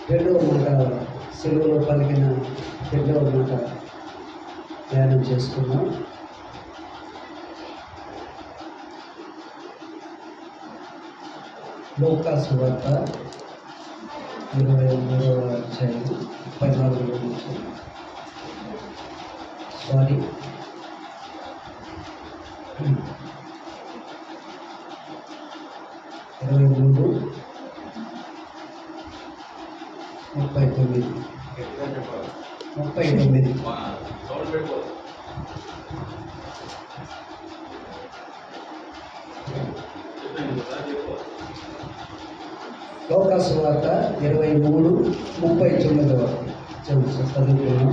రెండవ మాట, సెలవులో పలికిన రెండవ మాట ధ్యానం చేసుకున్నాం. లూకా సువార్త 23వ అధ్యాయం 34 నుంచి 39. లూకా సువార్త 23:39 చదువుతున్నాం.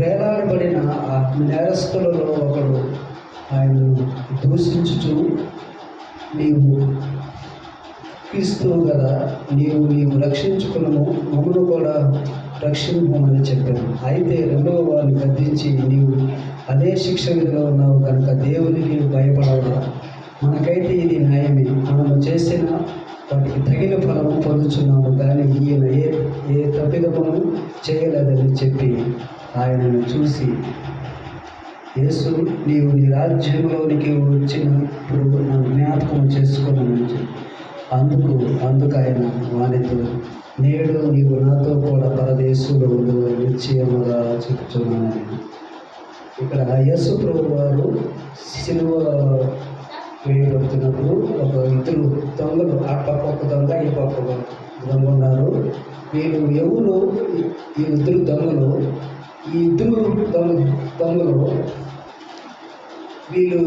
వేలాడబడిన ఆ నేరస్తులలో ఒకడు ఆయనను దూషించుచు, నీవు క్రీస్తువు కదా, నీవు రక్షించుకున్నాము, మమ్మల్ని కూడా రక్షింపమని చెప్పాను. అయితే రెండవ వారిని గద్దించి, నీవు అదే శిక్ష విధిలో ఉన్నావు కనుక దేవునికి భయపడవా? మనకైతే ఇది న్యాయమే, మనము చేసిన వాటికి తగిన ఫలము పొందుతున్నాము, కానీ ఈయన ఏ తప్పిదమును చేయలేదని చెప్పి ఆయనను చూసి, యేసు, నీవు నీ రాజ్యంలోనికి వచ్చినప్పుడు నా జ్ఞాపకం చేసుకున్నానని చెప్పి అందుకు ఆయన వానితో, నేడు నీవు నాతో కూడా పరదేశంలో నిశ్చయముగా చెప్తున్నానని. ఇక్కడ యేసు ప్రభు వారు సిలువ వేయబడుతున్నప్పుడు ఇద్దరు దొంగలు, ఆ పక్క ఒక దొంగ, ఈ పక్క ఒక దొంగ ఉన్నారు. వీళ్ళు ఎవరు? ఈ ఇద్దరు దొంగలు వీళ్ళు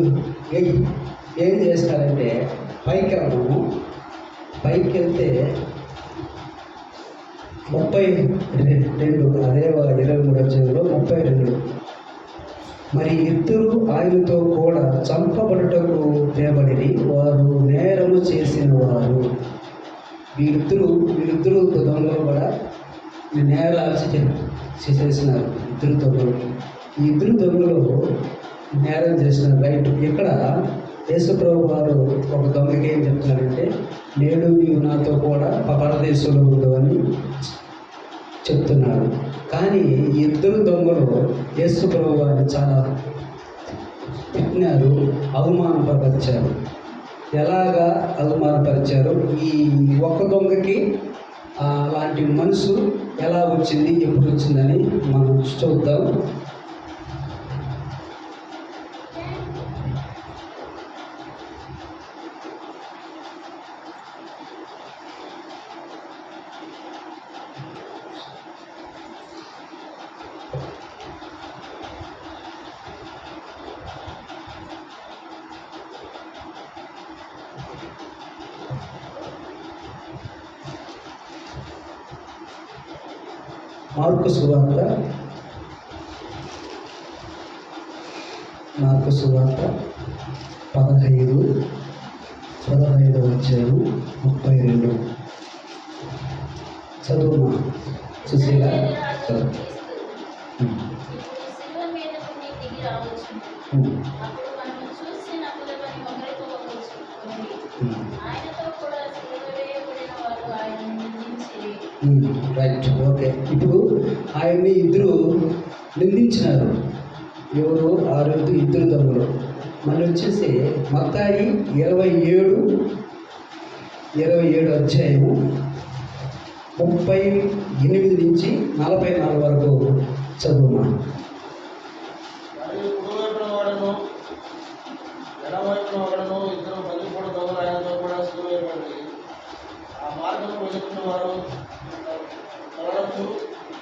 ఏం చేస్తారంటే, పైకి వెళ్తే 32, అదే 23 అధ్యాయంలో 32, మరి ఇద్దరు ఆయనతో కూడా చంపబడుటకు తేబడి వారు నేరము చేసిన వారు. వీరిద్దరు దొంగలు కూడా నేరాలు చేసినారు. ఈ ఇద్దరు దొంగలు నేరం చేసినారు. రైట్. ఇక్కడ యేసుప్రభు వారు ఒక దొంగకి ఏం చెప్తున్నారంటే, నేడు నీవు నాతో కూడా పరదేశంలో ఉండవని చెప్తున్నారు. కానీ ఈ ఇద్దరు దొంగలు యేసుప్రభు వారిని చాలా తిట్టినారు, అవమానపరిచారు. ఎలాగా అవమానపరిచారు? ఈ ఒక్క దొంగకి అలాంటి మనసు ఎలా వచ్చింది, ఎప్పుడు వచ్చిందని మనం చూద్దాం. మార్కు సువార్త 15వ అధ్యాయం 32. చదువు సుశీల. రైట్. ఓకే. ఇప్పుడు ఆయన్ని ఇద్దరు నిందించినారు. ఎవరు? ఇద్దరు దొంగలు. మళ్ళీ వచ్చేసి మత్తాయి 27 అధ్యాయము 38 నుంచి 44 వరకు చదువుమా.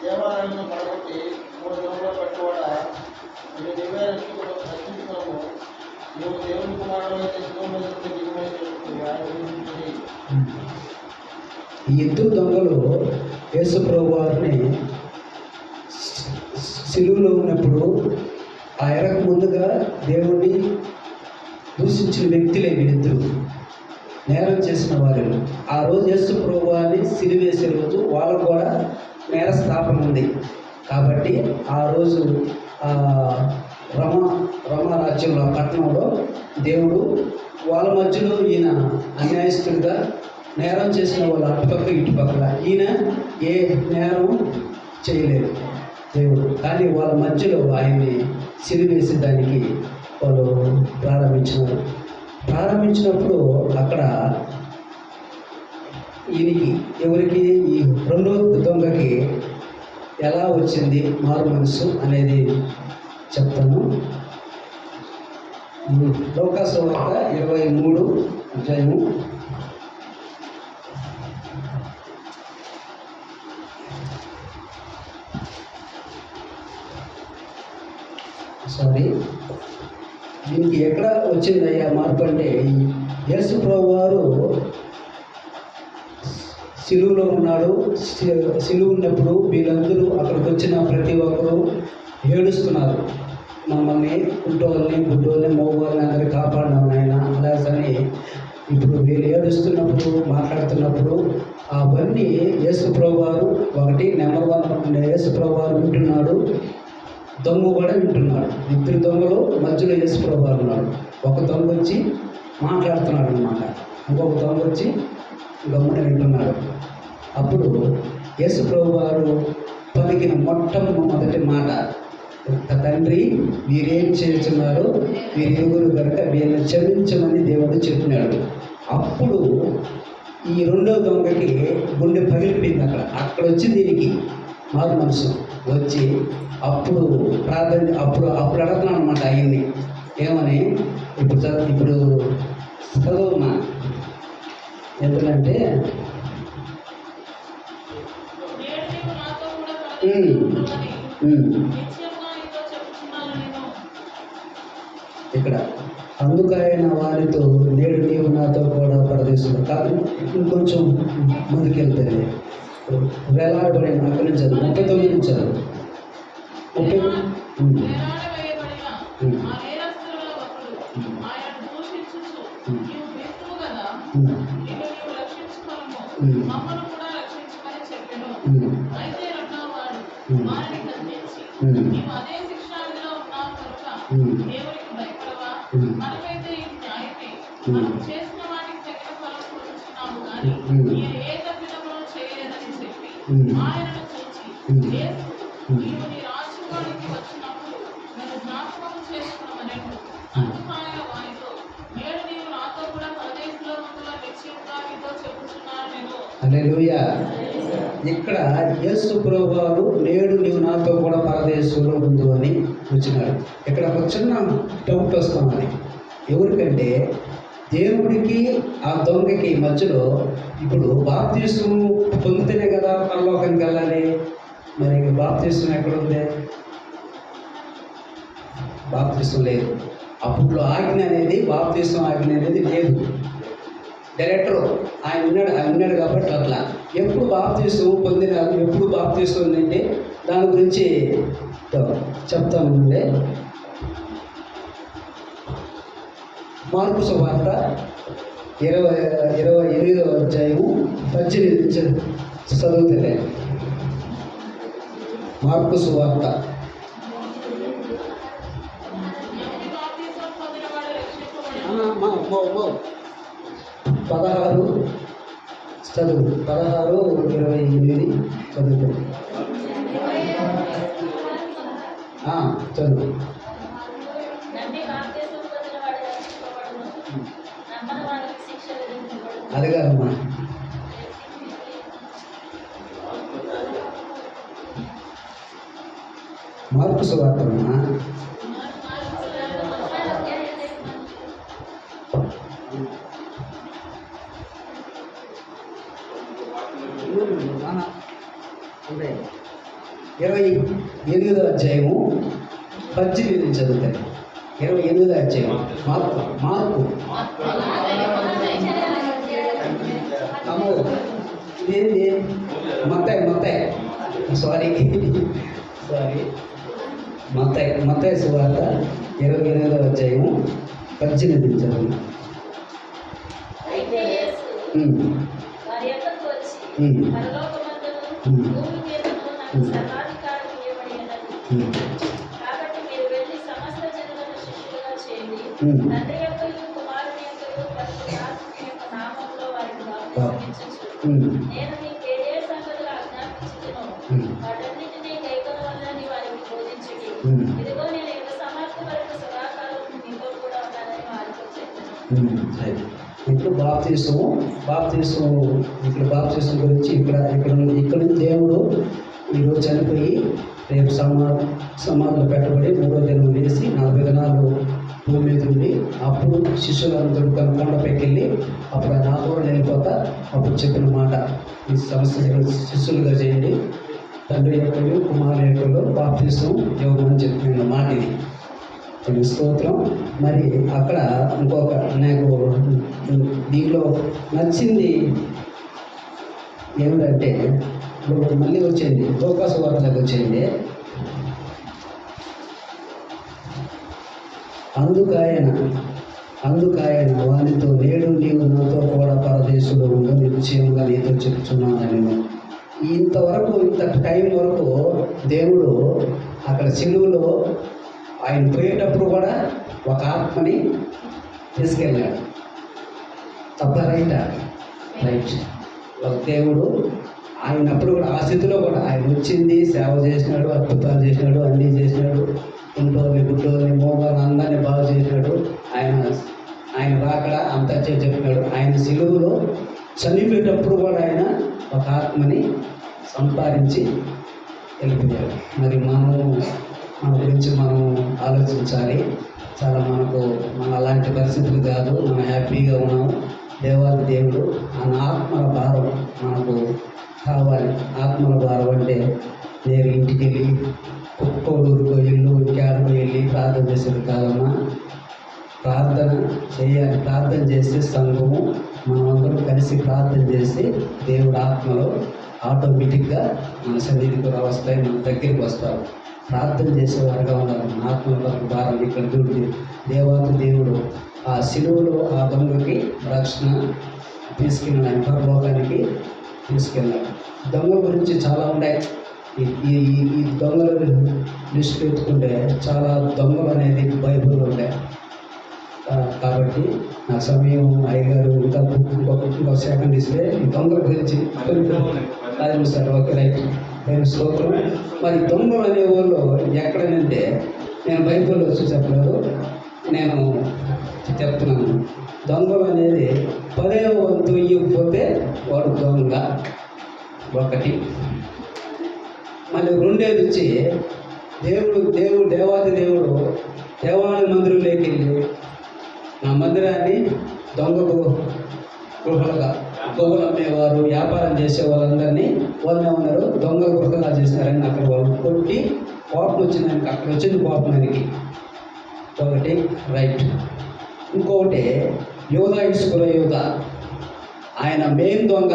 దేవాలయంలో పడగొట్టి 3 దినముల పట్టువాడా, నేను దివ్య రక్షించుకున్నాము, నువ్వు దేవుని కుమారుడు అయితే శిలువ మీద దిగుమని చెప్తుంది. ఈ ఇద్దరు దొంగలు యేసు ప్రభు వారిని శిలువలో ఉన్నప్పుడు ఆ ఎరకు ముందుగా దేవుణ్ణి దూషించిన వ్యక్తులే వీళ్ళిద్దరు, నేరం చేసిన వారు. ఆ రోజు యేసు ప్రభు వారిని సిలువేసే రోజు వాళ్ళకు కూడా నేర స్థాపన ఉంది. కాబట్టి ఆ రోజు రాజ్యంలో పట్టణంలో దేవుడు వాళ్ళ మధ్యలో ఈయన అన్యాయస్తుడిగా నేరం చేసిన వాళ్ళు అటుపక్క ఇటుపక్కల, ఈయన ఏ నేరం చేయలేదు దేవుడు, కానీ వాళ్ళ మధ్యలో ఆయన్ని సిరివేసే దానికి వాళ్ళు ప్రారంభించినప్పుడు అక్కడ ఈయనకి ఎవరికి ఈ రెండో దొంగకి ఎలా వచ్చింది మారు మనసు అనేది చెప్తాను. లోకాసు వార్త 23 అధ్యాయము దీనికి ఎక్కడ వచ్చిందయ్యా మార్పు అంటే, యేసు ప్రభు వారు సిలువలో ఉన్నాడు. సిలువ ఉన్నప్పుడు వీళ్ళందరూ అక్కడికి వచ్చిన ప్రతి ఒక్కరూ ఏడుస్తున్నారు, మమ్మల్ని గుడ్డోళ్ళని మగవాళ్ళని అందరినీ కాపాడినాం నాయన అలాగని. ఇప్పుడు వీళ్ళు ఏడుస్తున్నప్పుడు మాట్లాడుతున్నప్పుడు అవన్నీ యేసు ప్రభు వారు ఒకటి నెంబర్ 1 యేసు ప్రభు వారు వింటున్నాడు, దొంగ కూడా వింటున్నాడు. ఇద్దరు దొంగలు మధ్యలో యేసు ప్రభు వారు ఉన్నాడు. ఒక దొంగ వచ్చి మాట్లాడుతున్నాడు అన్నమాట, ఇంకొక దొంగ వచ్చి గమ్మున వింటున్నాడు. అప్పుడు యేసు ప్రభు వారు పలికిన మొట్టమొదటి మాట, తండ్రి వీరేం చేస్తున్నారు, వీరెరుగురు కనుక వీళ్ళని క్షమించమని దేవుడు చెప్పినాడు. అప్పుడు ఈ రెండో దొంగకి గుండె పగిలిపోయింది. అక్కడ వచ్చి దీనికి మారు మనసు వచ్చి అప్పుడు అప్పుడు అడుగుతున్నాను అనమాట ఆయన్ని ఏమని, ఇప్పుడు చదువుమా ఎందుకంటే ఇక్కడ అందుకైన వారితో నేడు నీవు నాతో కూడా పరదేశంలో కాదు. ఇంకొంచెం ముందుకెళ్తే వేలాడబడిన అక్కడి నుంచి 39 నుంచి 11 హల్లెలూయా. ఇక్కడ యేసు ప్రభువారు నేడు నీవు నాతో కూడా పరదేశంలో ఉండు అని వచ్చినాడు. ఇక్కడ ఒక చిన్న డౌట్ వస్తామని, ఎవరికంటే దేవుడికి ఆ దొంగకి మధ్యలో ఇప్పుడు బాప్తీసం పొందితేనే కదా పరలోకానికి వెళ్ళాలి. మరి బాప్తీసం ఎక్కడుంది? బాప్తీసం లేదు. అప్పుడు ఆజ్ఞ అనేది, బాప్తీసం ఆజ్ఞ అనేది లేదు. డైరెక్టర్ ఆయన ఉన్నాడు కాబట్టి అట్లా ఎప్పుడు బాప్తీసం పొందినారు, ఎప్పుడు బాప్తీసం ఉందంటే దాని గురించి చెప్తానండి. మార్కు సువార్త 28వ అధ్యాయము 18 చదువుతుంది. మార్కు సువార్త 16 చదువు. 16:28 చదువుతుంది. చదువు. అది కాదమ్మా, మార్కు సువార్త అమ్మా. అంటే 28వ అధ్యాయము 18 చదువుతాయి. 28వ అధ్యాయం మార్కు అమ్మో ఇదేంటి మత్తయి సారీ మత్తయి సువార్త 28వ అధ్యాయము 18 చదువు. కాబట్టి మీరు వెళ్ళి సమస్త జనులను శిష్యులుగా చేయండి, తండ్రి యొక్కయు కుమారుని యొక్కయు పరిశుద్ధాత్మ యొక్క నామములో వారికి ప్రసంగించుచు ఉమ్, నేను నీకు ఏ ఏ సంగతులు ఆజ్ఞాపించుదునో ఉమ్, వాటన్నిటినీ కైకొనవలెనని వారికి బోధించుడి. ఉమ్, ఇదిగో నేను యుగ సమాప్తి వరకు సదాకాలం మీతో కూడా ఉన్నానని వారితో చెప్పాను. అది. ఇప్పుడు బాప్తీసం ఇప్పుడు బాప్తీసం గురించి ఇక్కడ నుంచి దేవుడు ఈరోజు చనిపోయి రేపు సమాధిలో పెట్టబడి 3వ దినం వేసి 40 దినాలు భూమి మీద ఉండి అప్పుడు శిష్యులందరూ కొండపైకి వెళ్ళి అప్పుడు ఆయన ఆకులను వెళ్ళిపోతా అప్పుడు చెప్పిన మాట ఈ సమస్య శిష్యులుగా చేయండి, తండ్రి యొక్క కుమారు యొక్క బాప్తీసం ఇవ్వమని చెప్పిన మాట ఇది. ఈ స్తోత్రం. మరి అక్కడ ఇంకొక నాకు దీంట్లో నచ్చింది ఏమిటంటే ఇప్పుడు మళ్ళీ వచ్చింది లోకాసు వార్తలకు వచ్చింది. అందుకాయన వానితో నేడు నీవు నాతో కూడా పరదేశుడు ఉండు నిశ్చయంగా నీతో చెప్తున్నాను. ఇంతవరకు ఇంత టైం వరకు దేవుడు అక్కడ సిలువలో ఆయన పోయేటప్పుడు కూడా ఒక ఆత్మని తీసుకెళ్ళాడు. తప్ప రైటా? రైట్. ఒక దేవుడు ఆయనప్పుడు కూడా ఆ స్థితిలో కూడా ఆయన వచ్చింది, సేవ చేసినాడు, అద్భుతాలు చేసినాడు, అన్నీ చేసినాడు, గుంటోని మోగాన్ని అందరినీ బాగా చేసినాడు. ఆయన రాకడ అంతా చెప్పినాడు. ఆయన సిలువలో చనిపోయేటప్పుడు కూడా ఆయన ఒక ఆత్మని సంపాదించి వెళ్ళిపోయాడు. మరి మన గురించి మనం ఆలోచించాలి. చాలా మన అలాంటి పరిస్థితులు కాదు, మనం హ్యాపీగా ఉన్నాము. దేవాది దేవుడు ఆయన ఆత్మల భారం మనకు కావాలి. ఆత్మల భారం అంటే నేను ఇంటికి వెళ్ళి కుక్కూరుకో ఇల్లు ఇంకేడకు వెళ్ళి ప్రార్థన చేసేది కాదమ్మా. ప్రార్థన చేయాలి. ప్రార్థన చేసి సంఘము మనమందరం కలిసి ప్రార్థన చేసి దేవుడు ఆత్మలో ఆటోమేటిక్గా మన సన్నిధికి వస్తాయి, మన దగ్గరికి వస్తారు. ప్రార్థన చేసేవారుగా ఉండాలి. మన ఆత్మల వరకు భారం ఇక్కడ చూడు. దేవాది దేవుడు ఆ సిలువలో ఆ దొంగకి రక్షణ తీసుకెళ్ళిన ఆయన పరలోకానికి తీసుకెళ్ళాడు. దొంగల గురించి చాలా ఉన్నాయి. ఈ దొంగల లిస్ట్ ఎత్తుకుంటే చాలా దొంగలు అనేది బైబిల్లో ఉంటాయి. కాబట్టి నా సమయం అయ్యగారు ఇంకొక సెకండ్ ఇస్తే ఈ దొంగల గురించి అది సార్. Okay, right. నేను స్తోత్రం. మరి దొంగలు అనేవాళ్ళు ఎక్కడనంటే నేను బైబిల్లో వచ్చి చెప్పలేదు, నేను చెప్తున్నాను. దొంగలు అనేది 10వ వంతు ఇవ్వకపోతే వాడు దొంగ ఒకటి. మళ్ళీ రెండేది వచ్చి దేవాది దేవుడు దేవాలయ మందిరంలోకి వెళ్ళి నా మందిరాన్ని దొంగకు గృహలుగా గొవ్వలు అమ్మేవారు, వ్యాపారం చేసే వాళ్ళందరినీ వాళ్ళే ఉన్నారు దొంగల గృహగా చేస్తారని అక్కడ వాళ్ళు కొట్టి కోపం వచ్చిందానికి అక్కడ వచ్చింది కోపం ఆయనకి. ఒకటి రైట్. ఇంకొకటి యోధ ఇసుకుల యోధ, ఆయన మెయిన్ దొంగ.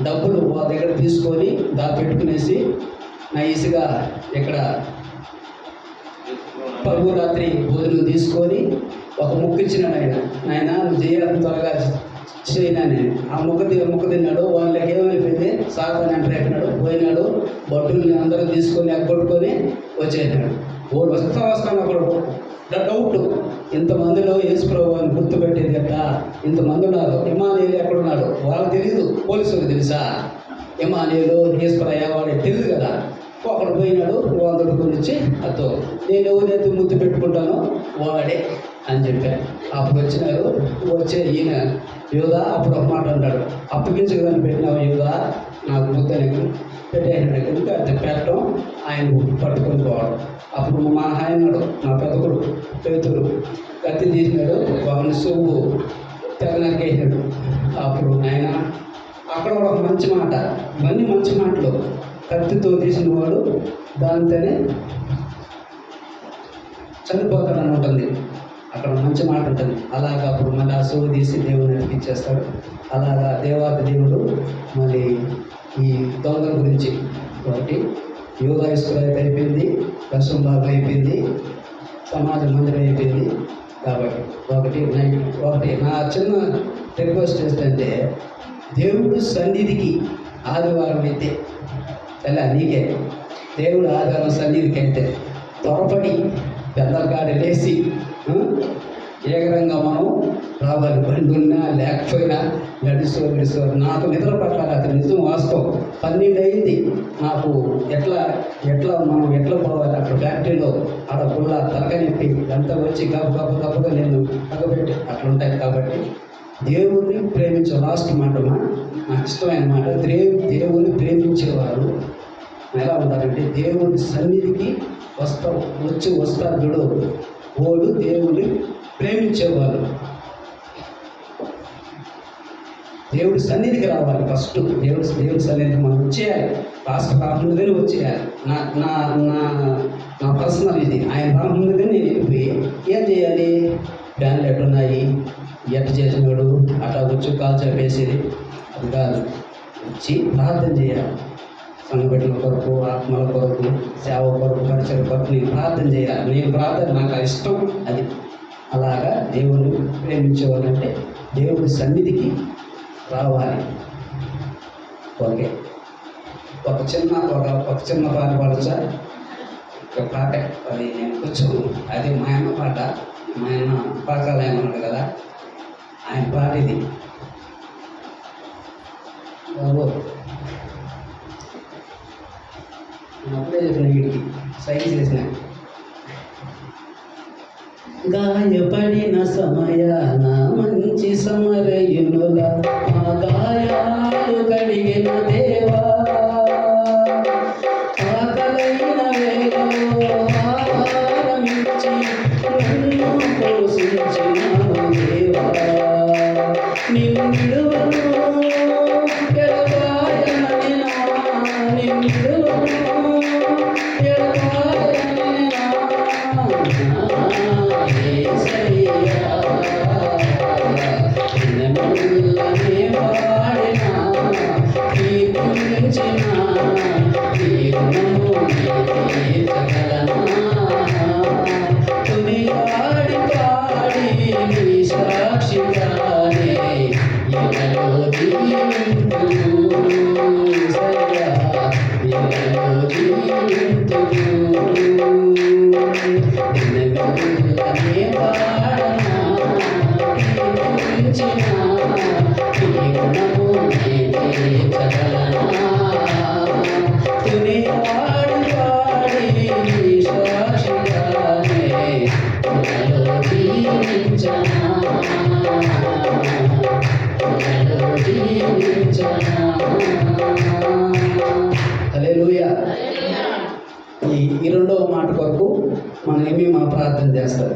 డబ్బులు వాళ్ళ దగ్గర తీసుకొని దాపెట్టుకునేసి నైస్గా ఇక్కడ పరుగు రాత్రి భోజనం తీసుకొని ఒక ముక్క ఇచ్చినాడు. ఆయన నువ్వు చేయాలి త్వరగా చేయనా నేను ఆ ముక్క తిన్నాడు. వాళ్ళకి ఏమైపోయింది సాధన అంటే ఎక్కినాడు, పోయినాడు. బొట్టుల్ని అందరూ తీసుకొని కొట్టుకొని వచ్చేసినాడు. ఓడు వస్తాను అప్పుడు డౌట్, ఇంతమందిలో యేసుప్రభు అని గుర్తుపెట్టేది అట్ట ఇంతమంది ఉన్నారు. ఇమానుయేలు ఎక్కడున్నాడు వాళ్ళకి తెలియదు, పోలీసులకు తెలుసా? ఇమానుయేలు యేసుప్రభు వాడే తెలియదు కదా. ఒకడు పోయినాడు, వాళ్ళ గురించి అతో నేను ఎవరైతే ముద్దు పెట్టుకుంటానో వాడే అని చెప్పాను. అప్పుడు వచ్చినారు. వచ్చే ఈయన యోధ అప్పుడు ఒక మాట అంటాడు, అప్పగించదని పెట్టినావు యోధ నాకు ముద్దని పెట్టేసినాడు. ఇంకా అది పెట్టడం ఆయన పట్టుకొని పోవడం. అప్పుడు మా ఆయన్నాడు, నా పెద్ద కొడుకు పేతుడు కత్తి తీసినాడు, వాళ్ళని సొమ్ము తెగనరికేసినాడు. అప్పుడు ఆయన అక్కడ కూడా ఒక మంచి మాట, ఇవన్నీ మంచి మాటలు. కత్తితో తీసిన వాడు దాంతోనే చనిపోతాడని ఉంటుంది, అక్కడ మంచి మాట ఉంటుంది. అలాగా అప్పుడు మళ్ళీ ఆ సొమ్ము తీసి దేవుడిని నడిపించేస్తాడు. అలాగా దేవాది దేవుడు మళ్ళీ ఈ దొంగల గురించి ఒకటి యోగా ఇస్కులైతే అయిపోయింది, దర్శనం అయిపోయింది, సమాజ మందిరం అయిపోయింది. కాబట్టి ఒకటి నా చిన్న రిక్వెస్ట్ ఏంటంటే దేవుడు సన్నిధికి ఆదివారం అయితే ఎలా నీకే దేవుడు ఆదివారం సన్నిధికి అయితే త్వరపడి పెద్దల కాడ లేచి ఏకరంగా మనం రావాలి. బండి ఉన్నా లేకపోయినా గడిసో నాకు నిద్ర పట్టాలి. అది నిజం వాస్తవం. 12 అయింది నాకు. ఎట్లా పోవాలి అక్కడ ఫ్యాక్టరీలో ఆడ పుల్ల తలకనెప్పి అంతా వచ్చి గబ్బగా నేను తగ్గబెట్టి అట్లుంటాయి. కాబట్టి దేవుణ్ణి ప్రేమించే లాస్ట్ మాట నాకు ఇష్టమైన మాట. దేవుణ్ణి ప్రేమించేవారు ఎలా ఉంటారంటే దేవుని సన్నిధికి వస్తారు చూడు, వాళ్ళు దేవుని ప్రేమించేవారు. దేవుడి సన్నిధికి రావాలి. ఫస్ట్ దేవుడి సన్నిధికి మనం వచ్చేయాలి. రాష్ట్ర వచ్చేయాలి. నా పర్సనల్ ఇది. ఆయన రాముందుగా నేను వెళ్ళిపోయి ఏం చేయాలి? ఫ్యాన్లు ఎట్టున్నాయి, ఎట్ట చేసినాడు, అట్లా వచ్చి కాల్ చెప్పేసేది అది కాదు. వచ్చి ప్రార్థన చేయాలి. సంఘటనల కొరకు, ఆత్మల కొరకు, సేవ కొరకు, పరిచయ కొరకు నేను ప్రార్థన చేయాలి. నేను ప్రార్థన నాకు ఇష్టం అది. అలాగా దేవుని ప్రేమించేవాళ్ళంటే దేవుడి సన్నిధికి రావాలి. ఓకే, ఒక చిన్న పాట పాడచ్చా? ఒక పాట అది నేను కొంచెం అది మా అన్న పాట. మా అన్న పాకాలు ఏమన్నాడు కదా, ఆయన పాట ఇది. బాబు అప్పుడే చెప్పిన వీడికి సైజ్ చేసిన. గాయపడిన సమయాన మంచి సమరయునుల మా గాయాలు కడిగిన దేవా, ఆకలైన వేళలో ఆహారమిచ్చి నన్ను పోషించినావు దేవా. నిన్ను విడువను ఎడబాయని నా, నిన్ను విడువను ఎడబాయని నా యేసయ్యా. దినములనే వాడినా కీర్తించిన ఈ గుణము నీకే సకలనా. కొనియాడి పాడి నీ సాక్షిగానే ఇలలో జీవింతును సయ్యా, ఇలలో జీవింతును. దినములనే వాడనా కీర్తించిన ఈ గుణము నీకే సకలనా. కొనియాడి పాడి నీ సాక్షిగానే ఇలలో జీవించనా, ఇలలో జీవించనా. హల్లెలూయా. ఈ రెండవ మాట కొరకు మన మా ప్రార్థన చేస్తారు.